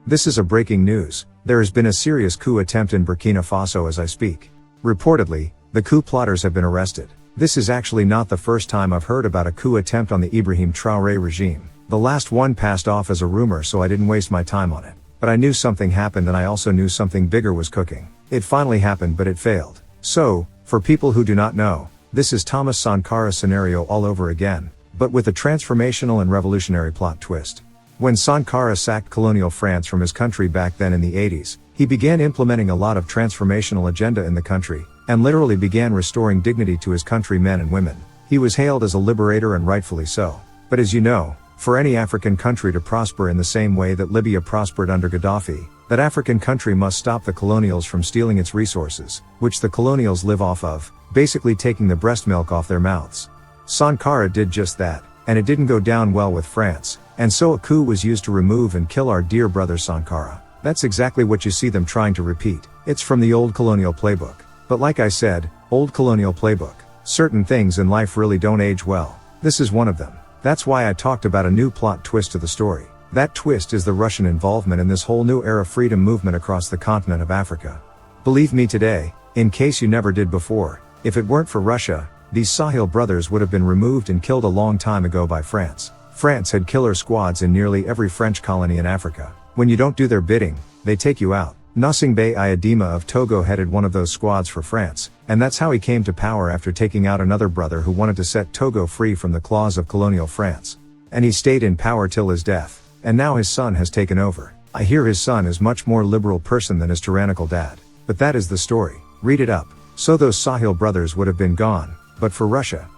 This is a breaking news. There has been a serious coup attempt in Burkina Faso as I speak. Reportedly, the coup plotters have been arrested. This is actually not the first time I've heard about a coup attempt on the Ibrahim Traoré regime. The last one passed off as a rumor, so I didn't waste my time on it. But I knew something happened, and I also knew something bigger was cooking. It finally happened, but it failed. So, for people who do not know, this is Thomas Sankar's scenario all over again, but with a transformational and revolutionary plot twist. When Sankara sacked colonial France from his country back then in the 80s, he began implementing a lot of transformational agenda in the country, and literally began restoring dignity to his countrymen and women. He was hailed as a liberator, and rightfully so. But as you know, for any African country to prosper in the same way that Libya prospered under Gaddafi, that African country must stop the colonials from stealing its resources, which the colonials live off of, basically taking the breast milk off their mouths. Sankara did just that, and it didn't go down well with France, and so a coup was used to remove and kill our dear brother Sankara. That's exactly what you see them trying to repeat. It's from the old colonial playbook. But like I said, old colonial playbook. Certain things in life really don't age well. This is one of them. That's why I talked about a new plot twist to the story. That twist is the Russian involvement in this whole new era freedom movement across the continent of Africa. Believe me today, in case you never did before, if it weren't for Russia, these Sahel brothers would have been removed and killed a long time ago by France. France had killer squads in nearly every French colony in Africa. When you don't do their bidding, they take you out. Nosingbe Ayadima of Togo headed one of those squads for France, and that's how he came to power after taking out another brother who wanted to set Togo free from the claws of colonial France. And he stayed in power till his death, and now his son has taken over. I hear his son is much more liberal person than his tyrannical dad. But that is the story. Read it up. So those Sahel brothers would have been gone, but for Russia.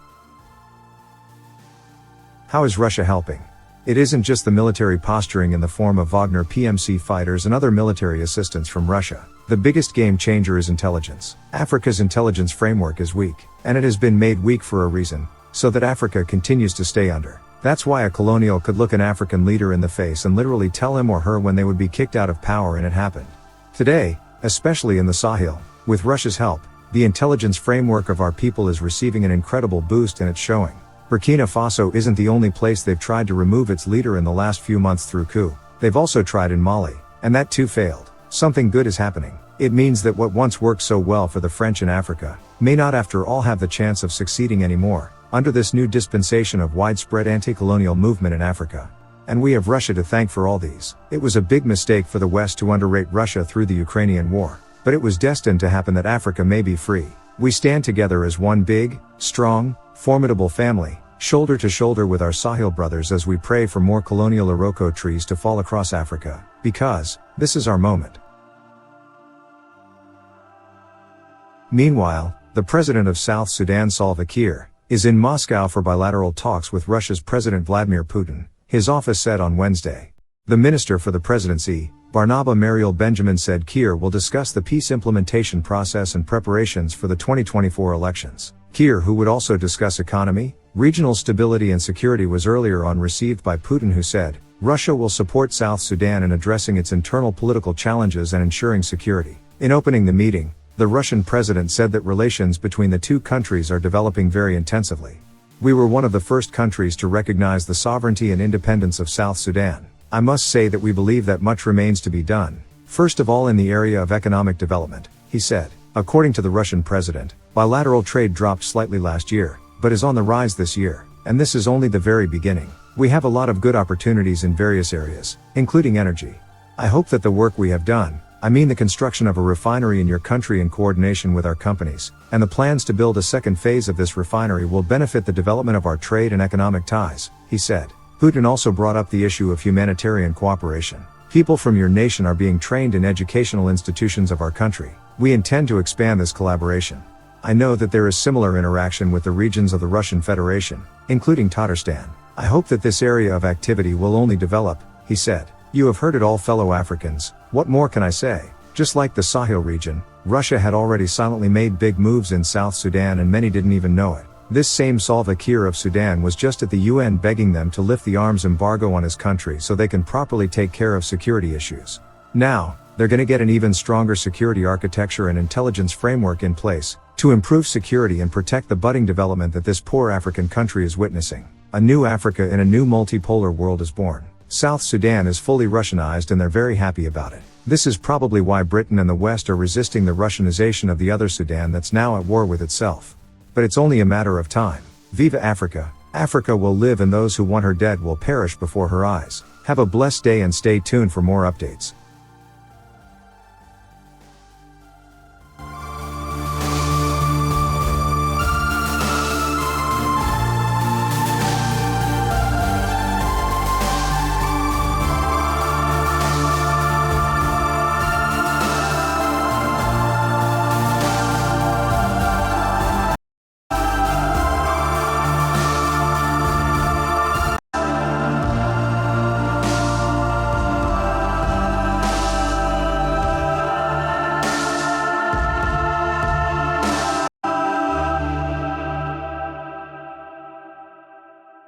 How is Russia helping? It isn't just the military posturing in the form of Wagner PMC fighters and other military assistance from Russia. The biggest game changer is intelligence. Africa's intelligence framework is weak, and it has been made weak for a reason, so that Africa continues to stay under. That's why a colonial could look an African leader in the face and literally tell him or her when they would be kicked out of power, and it happened. Today, especially in the Sahel, with Russia's help, the intelligence framework of our people is receiving an incredible boost, and it's showing. Burkina Faso isn't the only place they've tried to remove its leader in the last few months through coup. They've also tried in Mali, and that too failed. Something good is happening. It means that what once worked so well for the French in Africa, may not after all have the chance of succeeding anymore, under this new dispensation of widespread anti-colonial movement in Africa. And we have Russia to thank for all these. It was a big mistake for the West to underrate Russia through the Ukrainian war. But it was destined to happen that Africa may be free. We stand together as one big, strong, formidable family, shoulder to shoulder with our Sahel brothers as we pray for more colonial Iroko trees to fall across Africa, because this is our moment. Meanwhile, the president of South Sudan, Salva Kiir, is in Moscow for bilateral talks with Russia's President Vladimir Putin, his office said on Wednesday. The minister for the presidency, Barnaba Mariel Benjamin, said Kiir will discuss the peace implementation process and preparations for the 2024 elections. Kiir, who would also discuss economy, regional stability and security, was earlier on received by Putin, who said, Russia will support South Sudan in addressing its internal political challenges and ensuring security. In opening the meeting, the Russian president said that relations between the two countries are developing very intensively. We were one of the first countries to recognize the sovereignty and independence of South Sudan. I must say that we believe that much remains to be done, first of all in the area of economic development, he said. According to the Russian president, bilateral trade dropped slightly last year, but is on the rise this year, and this is only the very beginning. We have a lot of good opportunities in various areas, including energy. I hope that the work we have done, I mean the construction of a refinery in your country in coordination with our companies, and the plans to build a second phase of this refinery will benefit the development of our trade and economic ties, he said. Putin also brought up the issue of humanitarian cooperation. People from your nation are being trained in educational institutions of our country. We intend to expand this collaboration. I know that there is similar interaction with the regions of the Russian Federation, including Tatarstan. I hope that this area of activity will only develop, he said. You have heard it all, fellow Africans. What more can I say? Just like the Sahel region, Russia had already silently made big moves in South Sudan, and many didn't even know it. This same Salva Kiir of Sudan was just at the UN begging them to lift the arms embargo on his country so they can properly take care of security issues. Now, they're going to get an even stronger security architecture and intelligence framework in place to improve security and protect the budding development that this poor African country is witnessing. A new Africa in a new multipolar world is born. South Sudan is fully Russianized and they're very happy about it. This is probably why Britain and the West are resisting the Russianization of the other Sudan that's now at war with itself. But it's only a matter of time. Viva Africa! Africa will live and those who want her dead will perish before her eyes. Have a blessed day and stay tuned for more updates.